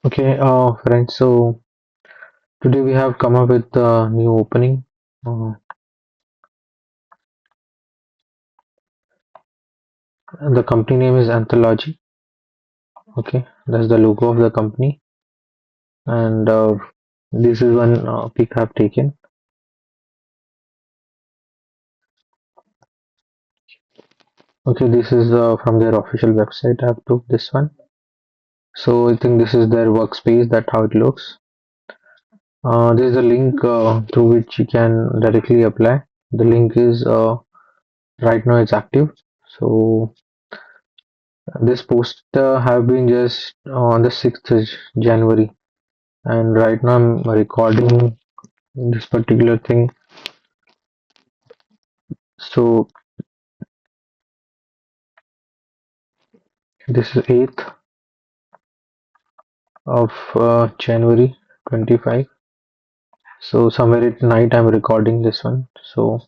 Okay, friends, so today we have come up with a new opening. The company name is Anthology. Okay, that's the logo of the company, and this is one pic I've taken. Okay, this is from their official website. I've took this one. So I think this is their workspace. That's how it looks. There's a link through which you can directly apply. The link is right now it's active. So this post have been just on the 6th January, and right now I'm recording this particular thing. So this is 8th of January 25. So somewhere at night I'm recording this one. So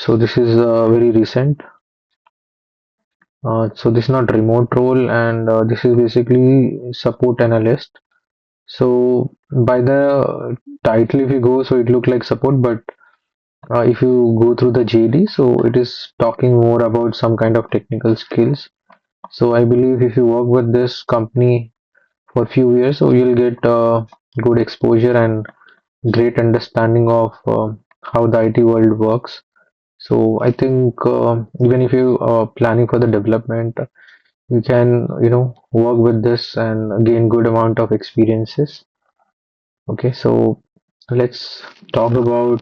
this is very recent. So this is not remote role, and this is basically support analyst. So by the title, if you go, so it look like support, but if you go through the JD, so it is talking more about some kind of technical skills. So I believe if you work with this company for few years, so you'll get good exposure and great understanding of how the IT world works. So I think even if you are planning for the development, you can work with this and gain good amount of experiences. Okay, so let's talk about,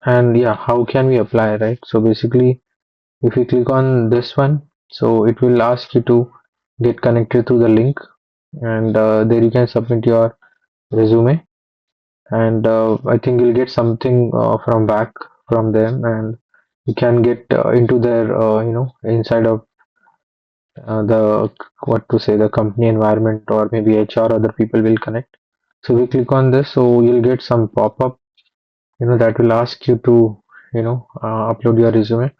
and yeah, how can we apply, right? So basically, if you click on this one, so it will ask you to get connected to the link, and there you can submit your resume, and I think you'll get something from back from them, and you can get into their inside of the what to say, the company environment, or maybe HR, other people will connect. So we click on this, so you'll get some pop-up, that will ask you to upload your resume.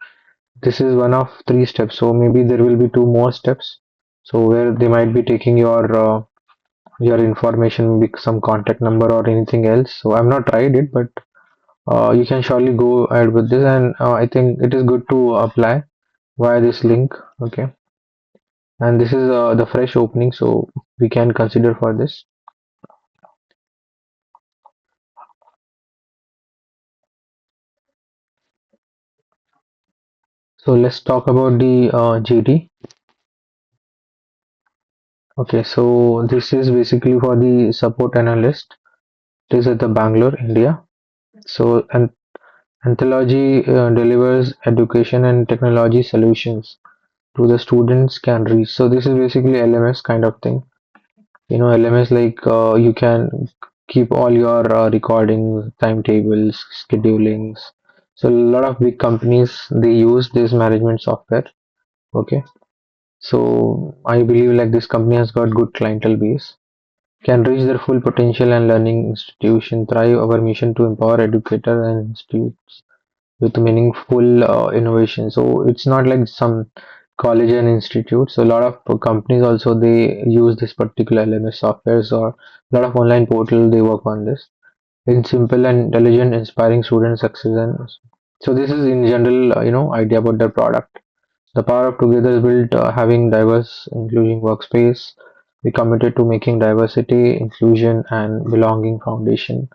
This is one of three steps, so maybe there will be two more steps, so where they might be taking your information, maybe some contact number or anything else. So I've not tried it, but you can surely go ahead with this, and I think it is good to apply via this link. Okay, and this is the fresh opening, so we can consider for this. So let's talk about the JD. Okay, so this is basically for the support analyst. It is at the Bangalore, India. So Anthology delivers education and technology solutions to the students can reach. So this is basically LMS kind of thing. LMS, like you can keep all your recordings, timetables, schedulings. So a lot of big companies, they use this management software. Okay, so I believe like this company has got good clientele base, can reach their full potential, and learning institution thrive. Our mission to empower educators and institutes with meaningful innovation. So it's not like some college and institute. So a lot of companies also, they use this particular LMS softwares, or a lot of online portal, they work on this in simple and intelligent, inspiring student success. And so this is in general idea about the product. The power of together is built, having diverse including workspace. We committed to making diversity, inclusion, and belonging foundation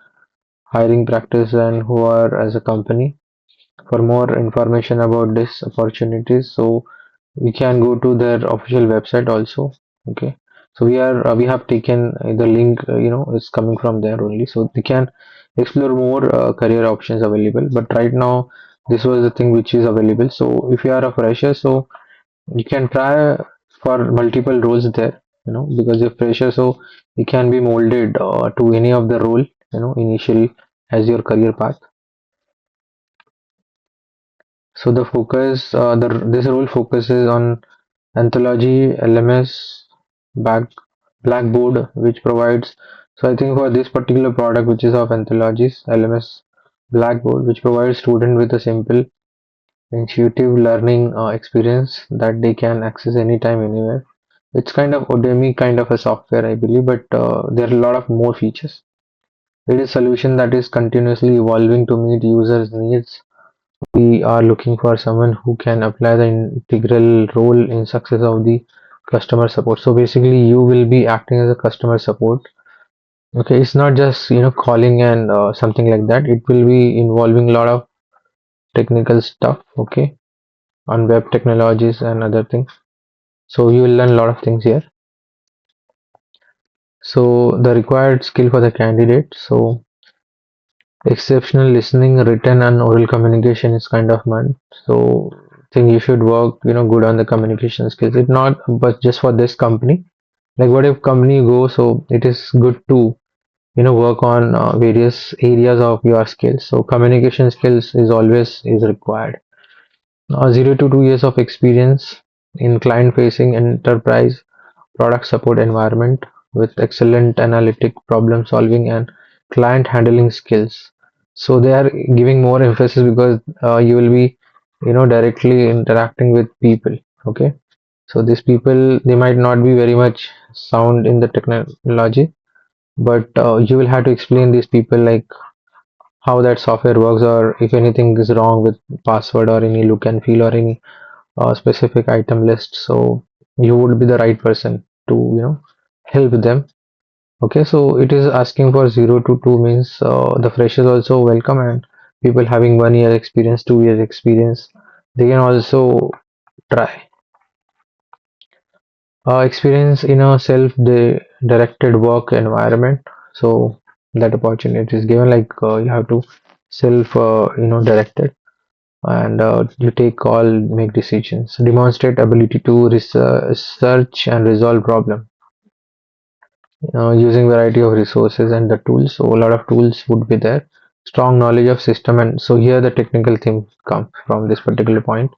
hiring practice, and who are as a company. For more information about this opportunities, so we can go to their official website also. Okay, so we have taken the link, is coming from there only, so we can explore more career options available. But right now, this was the thing which is available. So if you are a fresher, so you can try for multiple roles there, because you're fresher, so you can be molded to any of the role, initially as your career path. So the focus, this role focuses on Anthology, LMS, back, Blackboard, which provides. So I think for this particular product, which is of Anthologies, LMS. Blackboard, which provides students with a simple, intuitive learning experience that they can access anytime, anywhere. It's kind of Udemy kind of a software, I believe, but there are a lot of more features. It is a solution that is continuously evolving to meet users' needs. We are looking for someone who can apply the integral role in success of the customer support. So basically, you will be acting as a customer support. Okay, it's not just calling and something like that. It will be involving a lot of technical stuff. Okay, on web technologies and other things. So you will learn a lot of things here. So the required skill for the candidate. So exceptional listening, written and oral communication is kind of must. So think you should work, good on the communication skills. If not, but just for this company, like what if company you go, so it is good to work on various areas of your skills. So communication skills is always is required. 0 to 2 years of experience in client-facing enterprise product support environment with excellent analytic problem solving and client handling skills. So they are giving more emphasis because you will be directly interacting with people. Okay, so these people, they might not be very much sound in the technology, but you will have to explain these people like how that software works, or if anything is wrong with password or any look and feel or any specific item list. So you would be the right person to help them. Okay, so it is asking for 0 to 2 means the freshers also welcome, and people having 1 year experience, 2 years experience, they can also try. Experience in a self-directed work environment. So that opportunity is given, like you have to self directed, and you take call, make decisions, demonstrate ability to research and resolve problem using variety of resources and the tools. So a lot of tools would be there. Strong knowledge of system, and so here the technical thing comes from this particular point.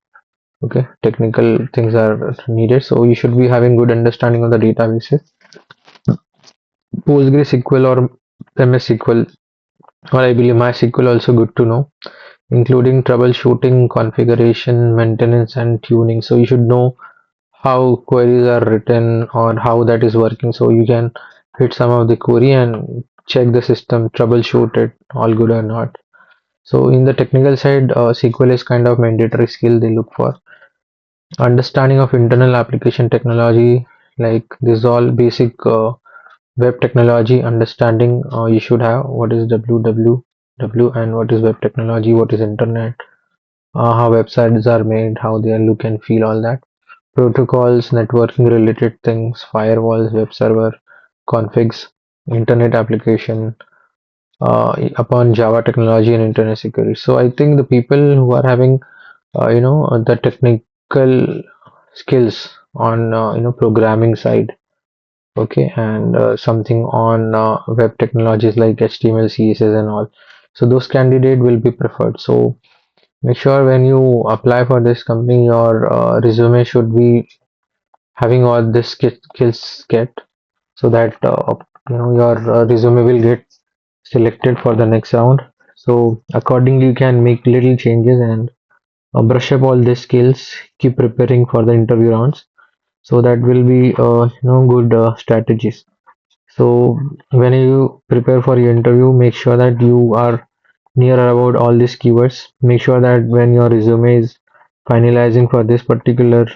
Okay, technical things are needed, so you should be having good understanding of the databases, PostgreSQL or MS SQL, or I believe MySQL also good to know, including troubleshooting, configuration, maintenance, and tuning. So you should know how queries are written or how that is working, so you can hit some of the query and check the system, troubleshoot it all good or not. So in the technical side, SQL is kind of mandatory skill they look for. Understanding of internal application technology, like this is all basic web technology understanding. You should have what is www and what is web technology, what is internet, how websites are made, how they look and feel, all that. Protocols, networking related things, firewalls, web server, configs, internet application, upon Java technology and internet security. So I think the people who are having, the technical skills on, programming side, okay, and something on web technologies like HTML, CSS, and all. So those candidate will be preferred. So make sure when you apply for this company, your resume should be having all this skills get, so that your resume will get selected for the next round. So accordingly you can make little changes and brush up all these skills, keep preparing for the interview rounds. So that will be good strategies. So when you prepare for your interview, make sure that you are near about all these keywords. Make sure that when your resume is finalizing for this particular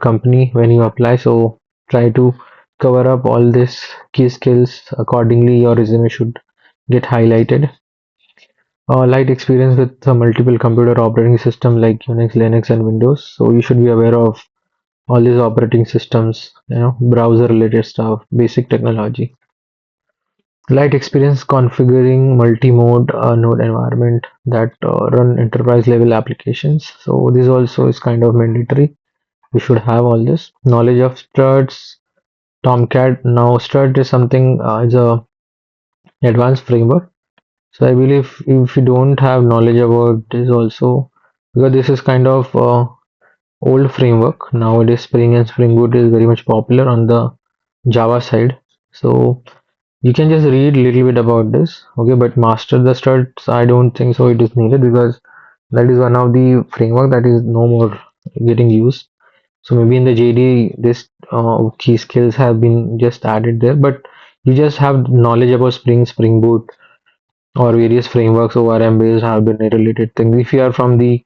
company, when you apply, so try to cover up all these key skills. Accordingly your resume should get highlighted. Light experience with multiple computer operating system like Unix, Linux, and Windows. So you should be aware of all these operating systems, browser related stuff, basic technology. Light experience configuring multi-mode node environment that run enterprise level applications. So this also is kind of mandatory. We should have all this knowledge of struts, Tomcat. Now strut is something, is a advanced framework. So I believe if you don't have knowledge about this also, because this is kind of old framework nowadays, Spring and Spring Boot is very much popular on the Java side. So You can just read little bit about this, okay, but master the struts, I don't think so it is needed, because that is one of the framework that is no more getting used. So maybe in the JD, this key skills have been just added there, but you just have knowledge about Spring Boot, or various frameworks ORM based have been related things. If you are from the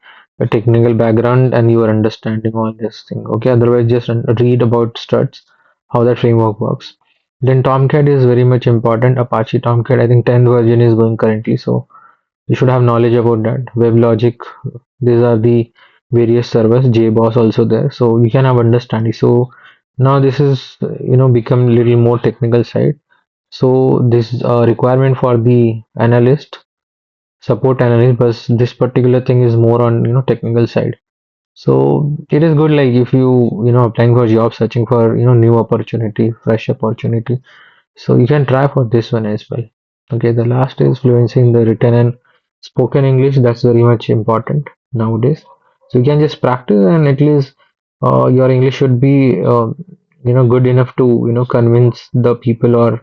technical background and you are understanding all this thing, okay. Otherwise, just read about struts, how that framework works. Then Tomcat is very much important. Apache Tomcat, I think 10th version is going currently, so you should have knowledge about that. WebLogic, these are the various servers. JBoss also there, so you can have understanding. So now this is become little more technical side. So this requirement for the analyst, support analyst, but this particular thing is more on technical side. So it is good, like if you applying for job, searching for new opportunity, fresh opportunity, so you can try for this one as well. Okay, the last is fluency in the written and spoken English. That's very much important nowadays. So you can just practice, and at least your English should be good enough to convince the people, or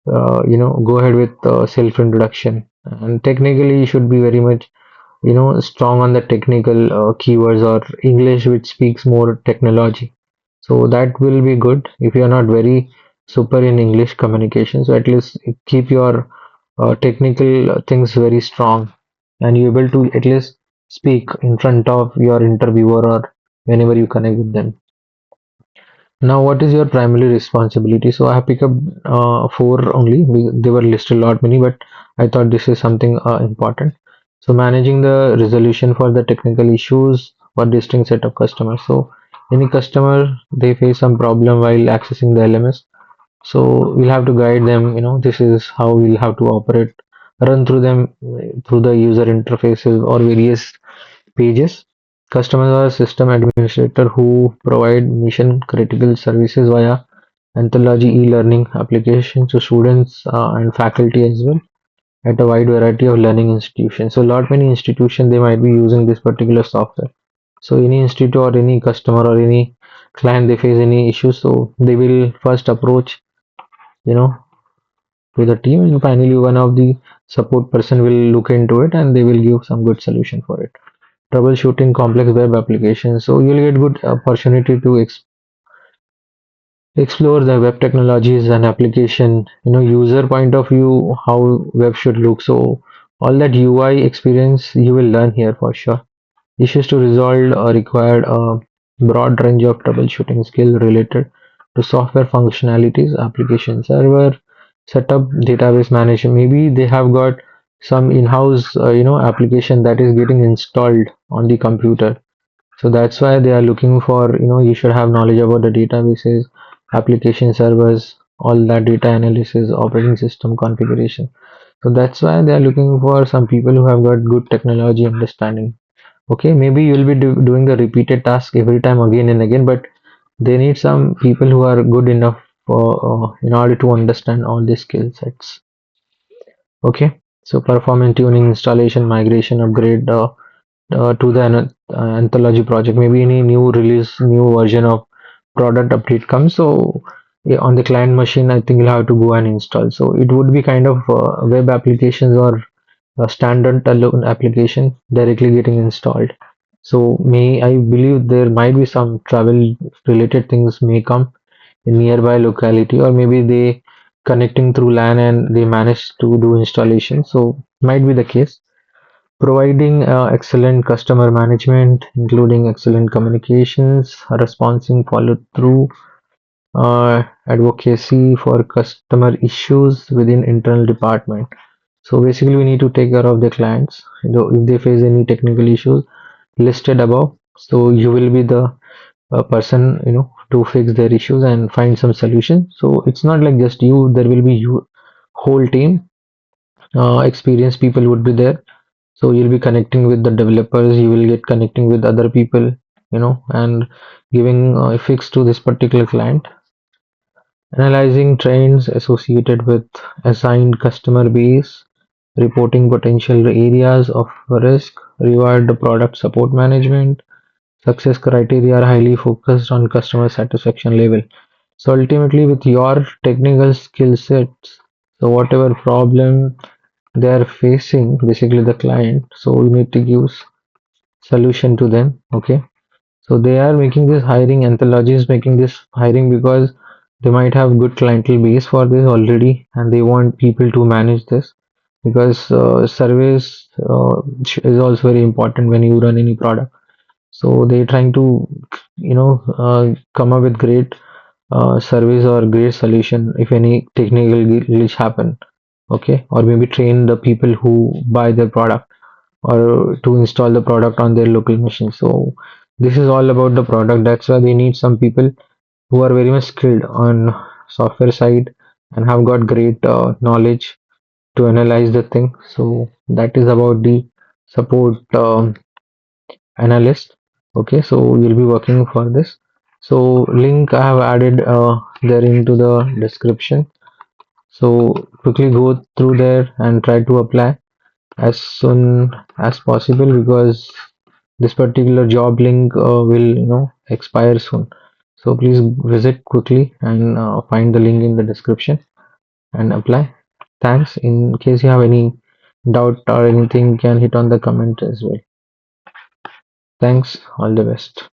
go ahead with self introduction. And technically, you should be very much strong on the technical keywords, or English which speaks more technology. So that will be good if you are not very super in English communication. So at least keep your technical things very strong, and you able to at least speak in front of your interviewer, or whenever you connect with them. Now, what is your primary responsibility? So I have picked up four only. They were listed a lot many, but I thought this is something important. So managing the resolution for the technical issues for distinct set of customers. So any customer, they face some problem while accessing the LMS. So we'll have to guide them. This is how we'll have to operate, run through them through the user interfaces or various pages. Customers are system administrator who provide mission critical services via Anthology e-learning application to students and faculty as well at a wide variety of learning institutions. So, lot many institutions they might be using this particular software. So, any institute or any customer or any client they face any issues, so they will first approach you know to the team, and finally one of the support person will look into it, and they will give some good solution for it. Troubleshooting complex web applications, so you'll get good opportunity to explore the web technologies and application, user point of view, how web should look. So all that UI experience you will learn here for sure. Issues to resolve required a broad range of troubleshooting skill related to software functionalities, application server setup, database management. Maybe they have got some in-house application that is getting installed on the computer, so that's why they are looking for, you should have knowledge about the databases, application servers, all that data analysis, operating system configuration. So that's why they are looking for some people who have got good technology understanding. Okay, maybe you'll be doing the repeated task every time again and again, but they need some people who are good enough for, in order to understand all these skill sets. Okay, so performance tuning, installation, migration, upgrade, to the Anthology project. Maybe any new release, new version of product update comes. So yeah, on the client machine, I think you'll have to go and install. So it would be kind of web applications, or a standard alone application directly getting installed. So may I believe there might be some travel related things may come in nearby locality, or maybe they connecting through LAN and they manage to do installation. So might be the case. Providing excellent customer management, including excellent communications, responsive follow-through, advocacy for customer issues within internal department. So basically, we need to take care of the clients. If they face any technical issues listed above, so you will be the person to fix their issues and find some solution. So it's not like just you. There will be you whole team. Experienced people would be there, so you'll be connecting with the developers, you will get connecting with other people, and giving a fix to this particular client. Analyzing trends associated with assigned customer base, reporting potential areas of risk, reward the product support management. Success criteria are highly focused on customer satisfaction level. So ultimately, with your technical skill sets, So whatever problem they are facing, basically the client, so you need to give solution to them. Okay, so they are making this hiring. Anthology is making this hiring because they might have good clientele base for this already, and they want people to manage this because service is also very important when you run any product. So they're trying to, come up with great service or great solution if any technical glitch happen. Okay, or maybe train the people who buy their product or to install the product on their local machine. So this is all about the product. That's why they need some people who are very much skilled on software side and have got great knowledge to analyze the thing. So that is about the support analyst. Okay, so we'll be working for this. So link I have added there into the description. So quickly go through there and try to apply as soon as possible because this particular job link will expire soon. So please visit quickly and find the link in the description and apply. Thanks. In case you have any doubt or anything, you can hit on the comment as well. Thanks. All the best.